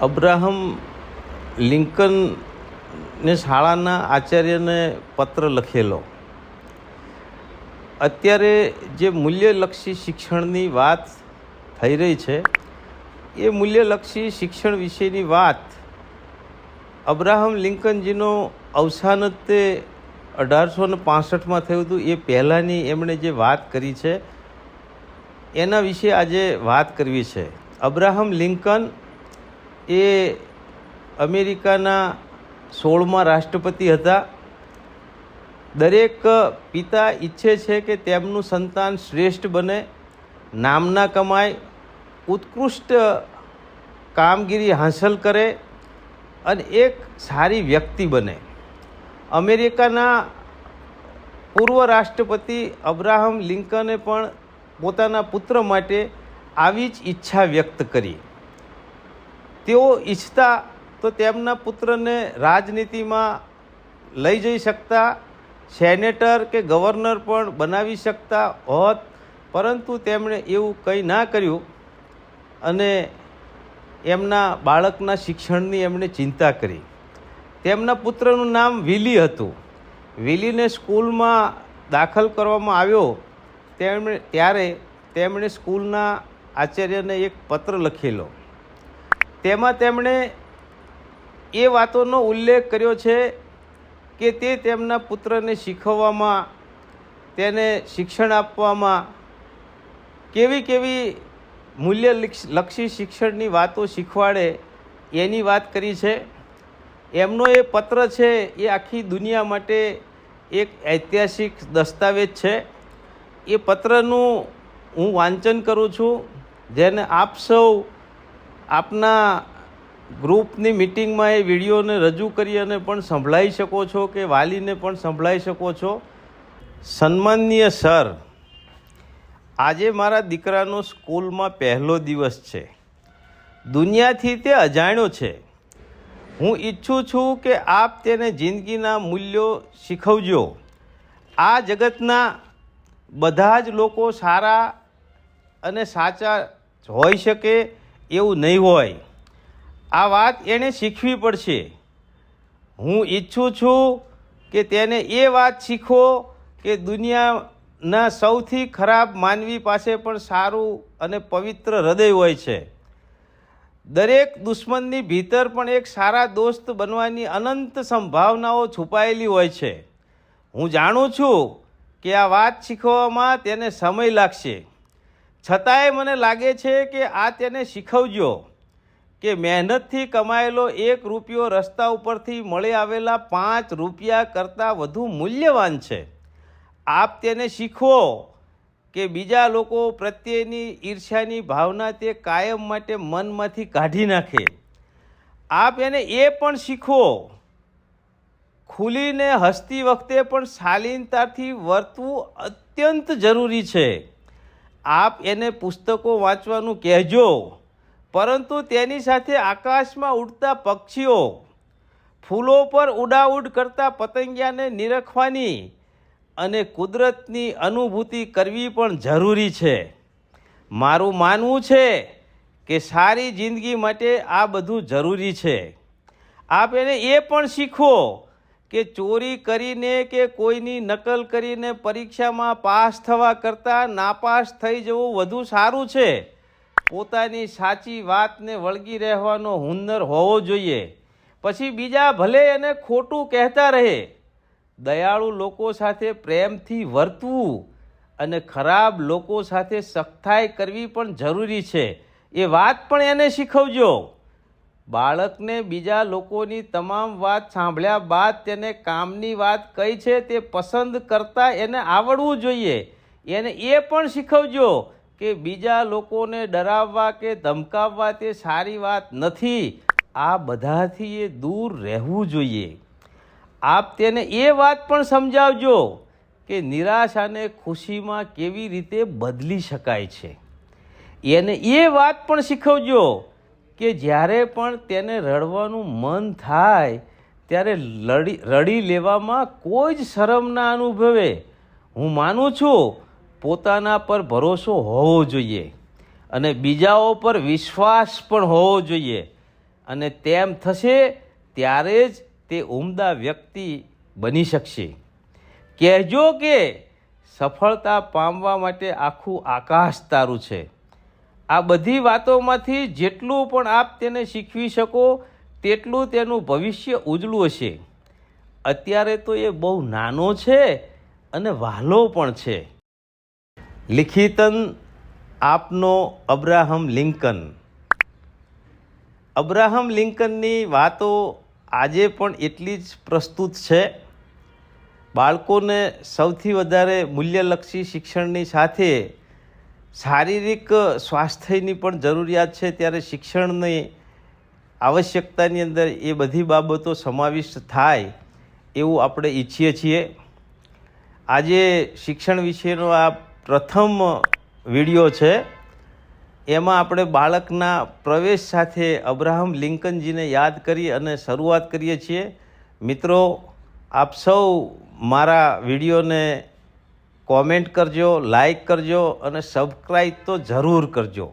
Abraham લિંકનને શાળાના આચાર્યને પત્ર લખેલો. અત્યારે જે મૂલ્યલક્ષી શિક્ષણની વાત થઈ રહી છે એ મૂલ્યલક્ષી શિક્ષણ વિશેની વાત અબ્રાહમ લિંકનજીનો અવસાન જ તે 1865માં થયું હતું. એ પહેલાંની એમણે જે વાત કરી છે એના વિશે આજે વાત કરવી છે. અબ્રાહમ લિંકન એ અમેરિકાના 16મા રાષ્ટ્રપતિ હતા. દરેક પિતા ઈચ્છે છે કે તેમનું સંતાન શ્રેષ્ઠ બને, નામના કમાય, ઉત્કૃષ્ટ કામગીરી હાંસલ કરે અને એક સારી વ્યક્તિ બને. અમેરિકાના પૂર્વ રાષ્ટ્રપતિ અબ્રાહમ લિંકને પણ પોતાના પુત્ર માટે આવી જ ઈચ્છા વ્યક્ત કરી. તેઓ ઈચ્છતા તો તેમના પુત્રને રાજનીતિમાં લઈ જઈ શકતા, સેનેટર કે ગવર્નર પણ બનાવી શકતા હોત, પરંતુ તેમણે એવું કંઈ ના કર્યું અને એમના બાળકના શિક્ષણની એમણે ચિંતા કરી. તેમના પુત્રનું નામ વિલી હતું. વિલીને સ્કૂલમાં દાખલ કરવામાં આવ્યો ત્યારે તેમણે સ્કૂલના આચાર્યને એક પત્ર લખેલો. તેમાં તેમણે એ વાતોનો ઉલ્લેખ કર્યો છે કે તે તેમના પુત્રને શીખવવામાં, તેને શિક્ષણ આપવામાં કેવી મૂલ્યલક્ષી શિક્ષણની વાતો શીખવાડે એની વાત કરી છે. એમનો એ પત્ર છે એ આખી દુનિયા માટે એક ઐતિહાસિક દસ્તાવેજ છે. એ પત્રનું હું વાંચન કરું છું, જેને આપ સૌ આપના ગ્રુપની મિટિંગમાં એ વિડીયોને રજૂ કરી અને પણ સંભળાવી શકો છો કે વાલીને પણ સંભળાવી શકો છો. સન્માનનીય સર, આજે મારા દીકરાનો સ્કૂલમાં પહેલો દિવસ છે. દુનિયાથી તે અજાણ્યો છે. હું ઈચ્છું છું કે આપ તેને જિંદગીના મૂલ્યો શીખવજો. આ જગતના બધા જ લોકો સારા અને સાચા હોઈ શકે એવું નહીં હોય. આ વાત એણે શીખવી પડશે. હું ઈચ્છું છું કે તેને એ વાત શીખો કે દુનિયાના સૌથી ખરાબ માનવી પાસે પણ સારું અને પવિત્ર હૃદય હોય છે. દરેક દુશ્મનની ભીતર પણ એક સારા દોસ્ત બનવાની અનંત સંભાવનાઓ છુપાયેલી હોય છે. હું જાણું છું કે આ વાત શીખવવામાં તેને સમય લાગશે, છતાંય મને લાગે છે કે આ તેને શીખવજો કે મહેનતથી કમાયેલો 1 રૂપિયો રસ્તા ઉપરથી મળી આવેલા 5 રૂપિયા કરતાં વધુ મૂલ્યવાન છે. આપ તેને શીખવો કે બીજા લોકો પ્રત્યેની ઈર્ષ્યાની ભાવના તે કાયમ માટે મનમાંથી કાઢી નાખે. આપ એને એ પણ શીખવો ખુલીને હસતી વખતે પણ શાલીનતાથી વર્તવું અત્યંત જરૂરી છે. આપ એને પુસ્તકો વાંચવાનું કહેજો, પરંતુ તેની સાથે આકાશમાં ઉડતા પક્ષીઓ, ફૂલો પર ઉડાઉડ કરતા પતંગિયાને નિરખવાની અને કુદરતની અનુભૂતિ કરવી પણ જરૂરી છે. મારું માનવું છે કે સારી જિંદગી માટે આ બધું જરૂરી છે. આપ એને એ પણ શીખો કે ચોરી કરીને કે કોઈની નકલ કરીને પરીક્ષામાં પાસ થવા કરતાં નાપાસ થઈ જવું વધુ સારું છે. પોતાની સાચી વાતને વળગી રહેવાનો હુનર હોવો જોઈએ. પછી બીજા ભલે એને ખોટું કહેતા રહે. દયાળુ લોકો સાથે પ્રેમથી વર્તવું અને ખરાબ લોકો સાથે સખ્તાઈ કરવી પણ જરૂરી છે. એ વાત પણ એને શીખવજો. બાળકને બીજા લોકોની તમામ વાત સાંભળ્યા બાદ તેને કામની વાત કઈ છે તે પસંદ કરતાં એને આવડવું જોઈએ. એને એ પણ શીખવજો કે બીજા લોકોને ડરાવવા કે ધમકાવવા તે સારી વાત નથી. આ બધાથી એ દૂર રહેવું જોઈએ. આપ તેને એ વાત પણ સમજાવજો કે નિરાશાને ખુશીમાં કેવી રીતે બદલી શકાય છે. એને એ વાત પણ શીખવજો કે જ્યારે પણ તેને રડવાનું મન થાય ત્યારે રડી લેવામાં કોઈ જ શરમ ના અનુભવે. હું માનું છું પોતાના પર ભરોસો હોવો જોઈએ અને બીજાઓ પર વિશ્વાસ પણ હોવો જોઈએ. અને તેમ થશે ત્યારે જ તે ઉમદા વ્યક્તિ બની શકશે. કહેજો કે સફળતા પામવા માટે આખું આકાશ તારું છે. આ બધી વાતોમાંથી જેટલું પણ આપ તેને શીખવી શકો તેટલું તેનું ભવિષ્ય ઉજળું હશે. અત્યારે તો એ બહુ નાનો છે અને વહાલો પણ છે. લિખિતન આપનો અબ્રાહમ લિંકન. અબ્રાહમ લિંકનની વાતો આજે પણ એટલી જ પ્રસ્તુત છે. બાળકોને સૌથી વધારે મૂલ્યલક્ષી શિક્ષણની સાથે શારીરિક સ્વાસ્થ્યની પણ જરૂરિયાત છે, ત્યારે શિક્ષણની આવશ્યકતાની અંદર એ બધી બાબતો સમાવિષ્ટ થાય એવું આપણે ઈચ્છીએ છીએ. આજે શિક્ષણ વિશેનો આ પ્રથમ વિડીયો છે. એમાં આપણે બાળકના પ્રવેશ સાથે અબ્રાહમ લિંકનજીને યાદ કરી અને શરૂઆત કરીએ છીએ. મિત્રો, આપ સૌ મારા વિડીયોને કોમેન્ટ કરજો, લાઈક કરજો અને સબસ્ક્રાઈબ તો જરૂર કરજો.